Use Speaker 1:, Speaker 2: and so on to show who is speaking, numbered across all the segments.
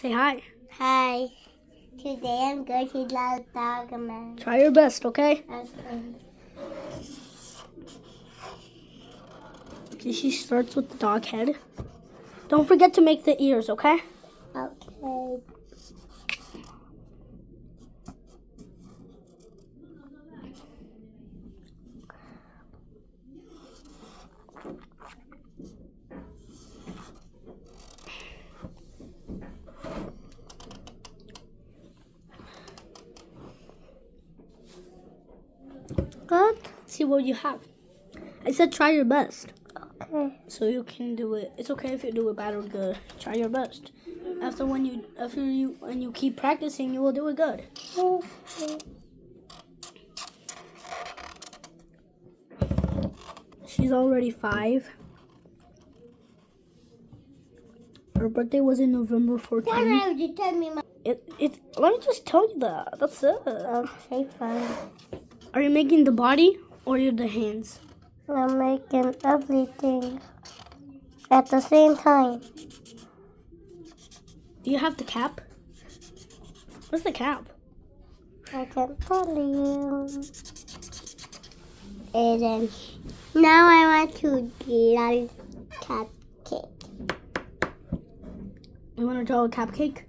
Speaker 1: Say hi.
Speaker 2: Hi. Today I'm going to the dog man.
Speaker 1: Try your best, okay?
Speaker 2: Okay.
Speaker 1: Okay, she starts with the dog head. Don't forget to make the ears, okay?
Speaker 2: Okay. Good.
Speaker 1: See what you have. I said try your best.
Speaker 2: Okay.
Speaker 1: So you can do it. It's okay if you do it bad or good. Try your best. When you keep practicing, you will do it good.
Speaker 2: Okay.
Speaker 1: She's already 5. Her birthday was in November 14th.
Speaker 2: Why did you tell me?
Speaker 1: Let me just tell you that. That's it.
Speaker 2: Okay, fine.
Speaker 1: Are you making the body or the hands?
Speaker 2: I'm making everything at the same time.
Speaker 1: Do you have the cap? What's the cap?
Speaker 2: I can tell you. And then now I want to draw cupcake.
Speaker 1: You want to draw a cupcake?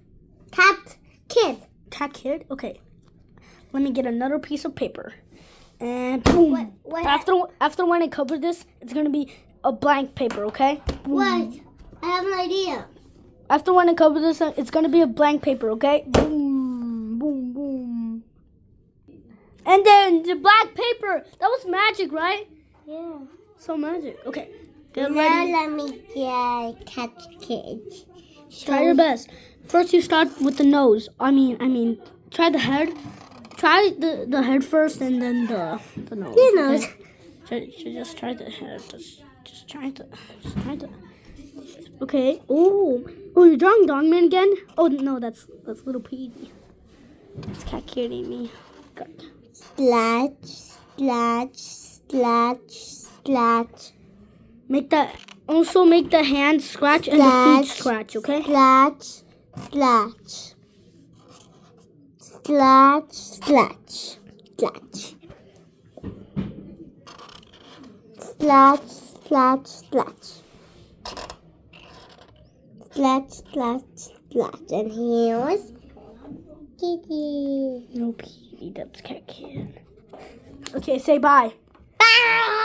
Speaker 2: Cupcake.
Speaker 1: Cat kid? Okay. Let me get another piece of paper. And boom.
Speaker 2: What?
Speaker 1: After when I cover this, it's gonna be a blank paper, okay? Boom.
Speaker 2: What? I have an idea.
Speaker 1: After when I cover this, it's gonna be a blank paper, okay? Boom, boom, boom. And then the black paper. That was magic, right?
Speaker 2: Yeah.
Speaker 1: So magic. Okay. Get
Speaker 2: Now
Speaker 1: ready.
Speaker 2: let me get cupcake.
Speaker 1: Try your best. First, you start with the nose. I mean, try the head. Try the head first, and then the nose.
Speaker 2: Your nose.
Speaker 1: Okay? Just try the head. Just try the. Okay. Oh, you're drawing Dogman again? Oh no, that's little Petey. It's cat kitty me. Good.
Speaker 2: Scratch.
Speaker 1: Make the hand scratch and the feet scratch. Okay.
Speaker 2: Scratch. And here's Kitty.
Speaker 1: No Petey, that's cat kid. Okay, say bye.
Speaker 2: Bye.